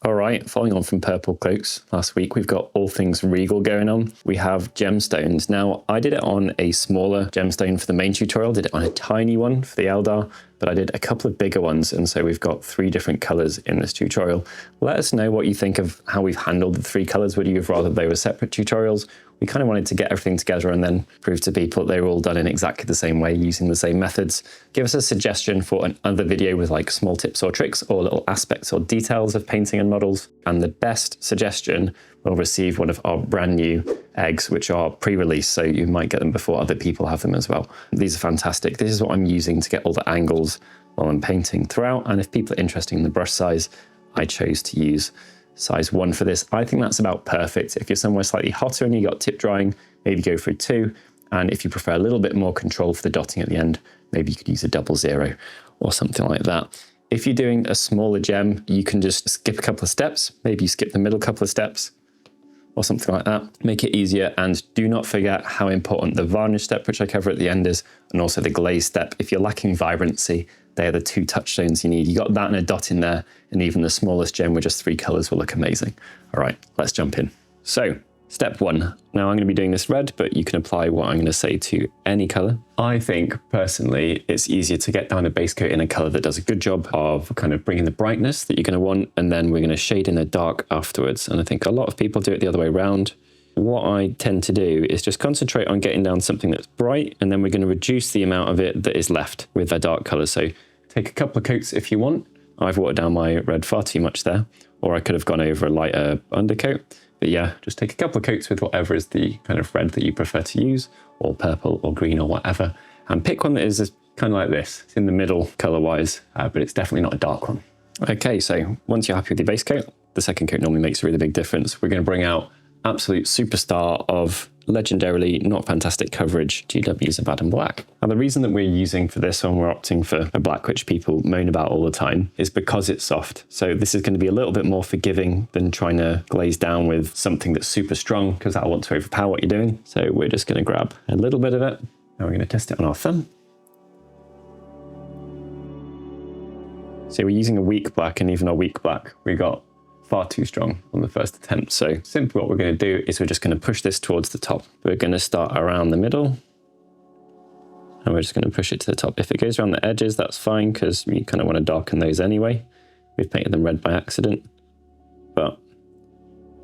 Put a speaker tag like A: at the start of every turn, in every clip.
A: All right, following on from purple cloaks last week, we've got all things regal going on. We have gemstones. Now, I did it on a smaller gemstone for the main tutorial, did it on a tiny one for the Eldar, but I did a couple of bigger ones, and so we've got 3 different colors in this tutorial. Let us know what you think of how we've handled the 3 colors. Would you have rather they were separate tutorials? We kind of wanted to get everything together and then prove to people they were all done in exactly the same way using the same methods. Give us a suggestion for another video with like small tips or tricks or little aspects or details of painting and models. And the best suggestion will receive one of our brand new eggs, which are pre-release, so you might get them before other people have them as well. These are fantastic. This is what I'm using to get all the angles while I'm painting throughout. And if people are interested in the brush size, I chose to use size 1 for this. I think that's about perfect. If you're somewhere slightly hotter and you got tip drying, maybe go for a 2. And if you prefer a little bit more control for the dotting at the end, maybe you could use a 00 or something like that. If you're doing a smaller gem, you can just skip a couple of steps. Maybe you skip the middle couple of steps or something like that. Make it easier, and do not forget how important the varnish step, which I cover at the end, is, and also the glaze step. If you're lacking vibrancy, they are the 2 touchstones you need. You got that and a dot in there, and even the smallest gem with just 3 colors will look amazing. All right, let's jump in. So, step 1. Now I'm going to be doing this red, but you can apply what I'm going to say to any color. I think personally, it's easier to get down a base coat in a color that does a good job of kind of bringing the brightness that you're going to want, and then we're going to shade in the dark afterwards. And I think a lot of people do it the other way around. What I tend to do is just concentrate on getting down something that's bright, and then we're going to reduce the amount of it that is left with the dark color. So take a couple of coats if you want. I've watered down my red far too much there, or I could have gone over a lighter undercoat. But yeah, just take a couple of coats with whatever is the kind of red that you prefer to use, or purple or green or whatever, and pick one that is kind of like this. It's in the middle color-wise, but it's definitely not a dark one. Okay, so once you're happy with your base coat, the second coat normally makes a really big difference. We're going to bring out absolute superstar of legendarily not fantastic coverage, GW's of Adam Black. Now the reason that we're using for this one, we're opting for a black, which people moan about all the time, is because it's soft. So this is going to be a little bit more forgiving than trying to glaze down with something that's super strong, because that'll want to overpower what you're doing. So we're just going to grab a little bit of it. Now we're going to test it on our thumb. So we're using a weak black, and even our weak black, we got far too strong on the first attempt. So simply what we're going to do is we're just going to push this towards the top. We're going to start around the middle, and we're just going to push it to the top. If it goes around the edges, that's fine, because you kind of want to darken those anyway. We've painted them red by accident, but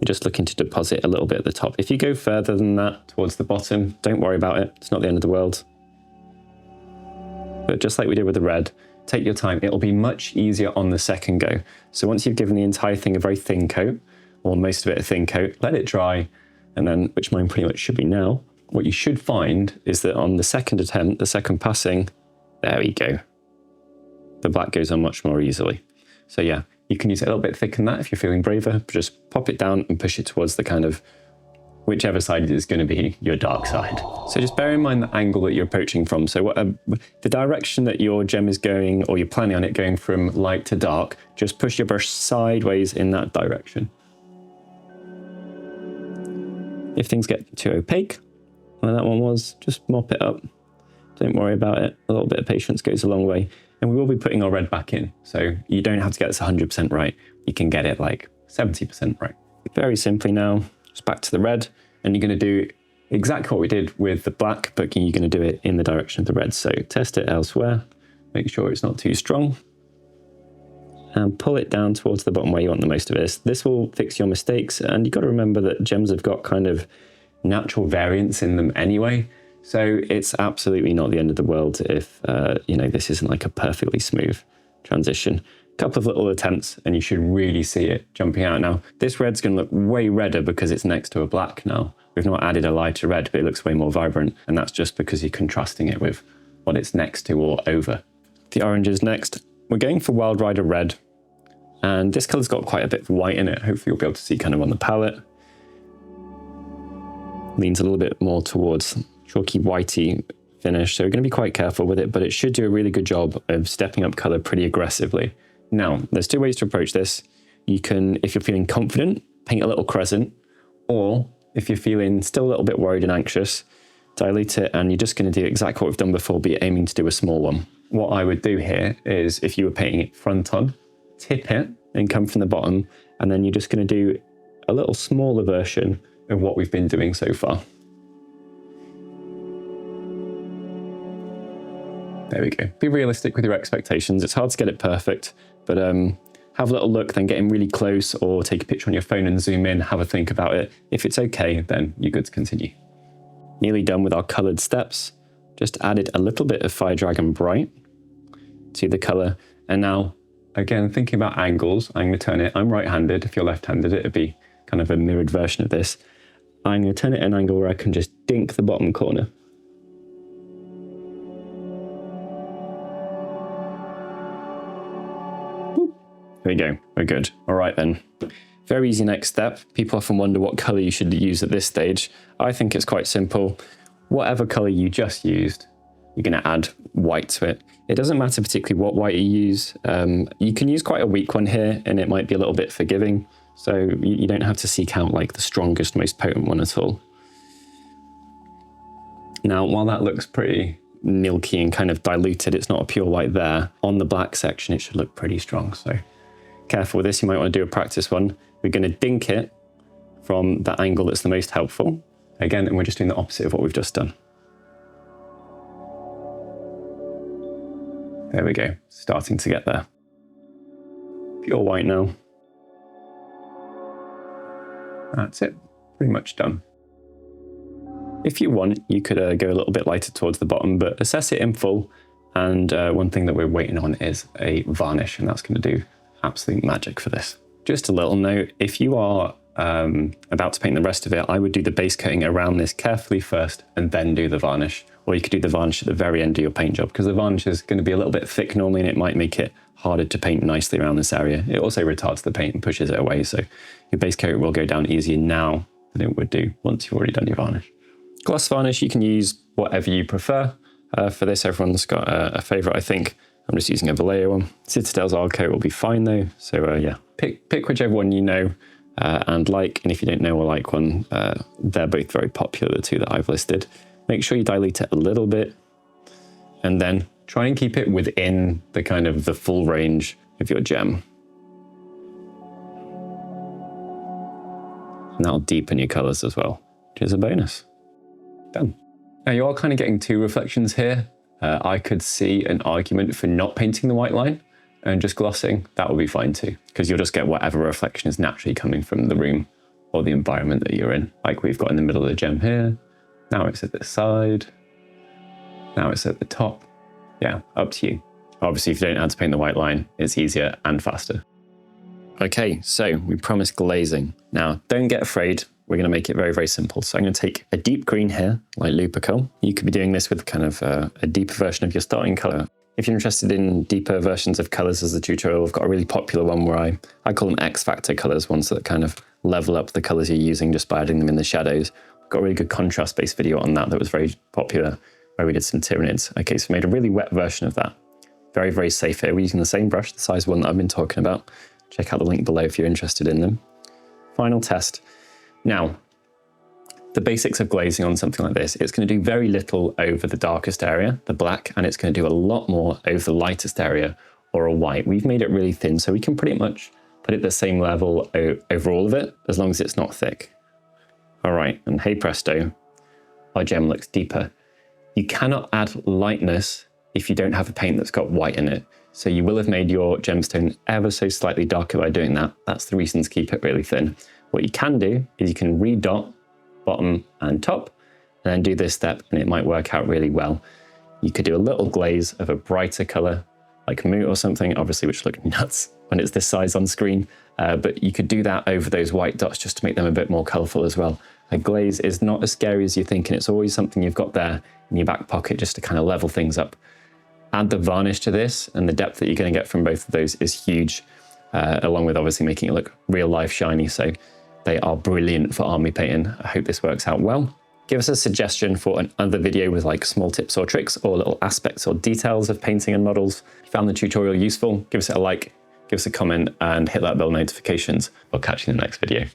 A: you're just looking to deposit a little bit at the top. If you go further than that towards the bottom, don't worry about it. It's not the end of the world. But just like we did with the red, take your time. It'll be much easier on the second go. So once you've given the entire thing a very thin coat, or most of it a thin coat, let it dry, and then, which mine pretty much should be now, what you should find is that on the second attempt, the second passing, there we go. The black goes on much more easily. So yeah, you can use it a little bit thicker than that if you're feeling braver. Just pop it down and push it towards the kind of whichever side is going to be your dark side. So just bear in mind the angle that you're approaching from. So the direction that your gem is going, or you're planning on it going from light to dark, just push your brush sideways in that direction. If things get too opaque, like that one was, just mop it up. Don't worry about it. A little bit of patience goes a long way. And we will be putting our red back in. So you don't have to get this 100% right. You can get it like 70% right. Very simply now, just back to the red, and you're going to do exactly what we did with the black, but you're going to do it in the direction of the red. So test it elsewhere, make sure it's not too strong, and pull it down towards the bottom where you want the most of it. This will fix your mistakes, and you've got to remember that gems have got kind of natural variance in them anyway, so it's absolutely not the end of the world if you know, this isn't like a perfectly smooth transition. Couple of little attempts and you should really see it jumping out. Now this red's going to look way redder because it's next to a black now. We've not added a lighter red, but it looks way more vibrant, and that's just because you're contrasting it with what it's next to or over. The orange is next. We're going for Wild Rider red, and this colour's got quite a bit of white in it. Hopefully you'll be able to see kind of on the palette. Leans a little bit more towards chalky whitey finish, so we're going to be quite careful with it, but it should do a really good job of stepping up colour pretty aggressively. Now, there's 2 ways to approach this. You can, if you're feeling confident, paint a little crescent, or if you're feeling still a little bit worried and anxious, dilute it, and you're just going to do exactly what we've done before, but you're aiming to do a small one. What I would do here is, if you were painting it front on, tip it and come from the bottom And then you're just going to do a little smaller version of what we've been doing so far. There we go. Be realistic with your expectations. It's hard to get it perfect, but have a little look, then get in really close, or take a picture on your phone and zoom in, have a think about it. If it's okay, then you're good to continue. Nearly done with our colored steps. Just added a little bit of Fire Dragon Bright to the color. And now, again, thinking about angles, I'm going to turn it, I'm right-handed. If you're left-handed, it'd be kind of a mirrored version of this. I'm going to turn it at an angle where I can just dink the bottom corner. There we go, we're good. All right then. Very easy next step. People often wonder what color you should use at this stage. I think it's quite simple. Whatever color you just used, you're gonna add white to it. It doesn't matter particularly what white you use. You can use quite a weak one here and it might be a little bit forgiving. So you don't have to seek out like the strongest, most potent one at all. Now, while that looks pretty milky and kind of diluted, it's not a pure white there. On the black section, it should look pretty strong. So careful with this, you might want to do a practice one. We're going to dink it from the angle that's the most helpful. Again, and we're just doing the opposite of what we've just done. There we go, starting to get there. Pure white now. That's it, pretty much done. If you want, you could go a little bit lighter towards the bottom, but assess it in full. And one thing that we're waiting on is a varnish, and that's going to do absolute magic for this. Just a little note, if you are about to paint the rest of it, I would do the base coating around this carefully first and then do the varnish. Or you could do the varnish at the very end of your paint job, because the varnish is going to be a little bit thick normally and it might make it harder to paint nicely around this area. It also retards the paint and pushes it away, so your base coat will go down easier now than it would do once you've already done your varnish. Gloss varnish, you can use whatever you prefer. For this, everyone's got a favourite, I think. I'm just using a Vallejo one. Citadel's Art Coat will be fine though. So yeah, pick whichever one you know and like, and if you don't know or like one, they're both very popular, the two that I've listed. Make sure you dilute it a little bit and then try and keep it within the kind of the full range of your gem. And that'll deepen your colours as well, which is a bonus. Done. Now you are kind of getting two reflections here. I could see an argument for not painting the white line and just glossing. That would be fine too, because you'll just get whatever reflection is naturally coming from the room or the environment that you're in. Like we've got in the middle of the gem here. Now it's at the side. Now it's at the top. Yeah, up to you. Obviously, if you don't know how to paint the white line, it's easier and faster. Okay, so we promised glazing. Now, don't get afraid. We're going to make it very, very simple. So I'm going to take a deep green here, like Lupercal. You could be doing this with kind of a deeper version of your starting color. If you're interested in deeper versions of colors as a tutorial, I've got a really popular one where I call them X Factor colors, ones that kind of level up the colors you're using just by adding them in the shadows. I've got a really good contrast-based video on that was very popular, where we did some Tyranids. Okay, so we made a really wet version of that. Very, very safe here. We're using the same brush, the size one that I've been talking about. Check out the link below if you're interested in them. Final test. Now, the basics of glazing on something like this, it's going to do very little over the darkest area, the black, and it's going to do a lot more over the lightest area, or a white. We've made it really thin, so we can pretty much put it the same level over all of it, as long as it's not thick. All right, and hey presto, our gem looks deeper. You cannot add lightness if you don't have a paint that's got white in it. So you will have made your gemstone ever so slightly darker by doing that. That's the reason to keep it really thin. What you can do is you can redot bottom and top, and then do this step, and it might work out really well. You could do a little glaze of a brighter color, like Moot or something, obviously, which look nuts when it's this size on screen. But you could do that over those white dots just to make them a bit more colorful as well. A glaze is not as scary as you think, and it's always something you've got there in your back pocket just to kind of level things up. Add the varnish to this, and the depth that you're going to get from both of those is huge, along with obviously making it look real life shiny. So they are brilliant for army painting. I hope this works out well. Give us a suggestion for another video with like small tips or tricks or little aspects or details of painting and models. If you found the tutorial useful, give us a like, give us a comment, and hit that bell notifications. We'll catch you in the next video.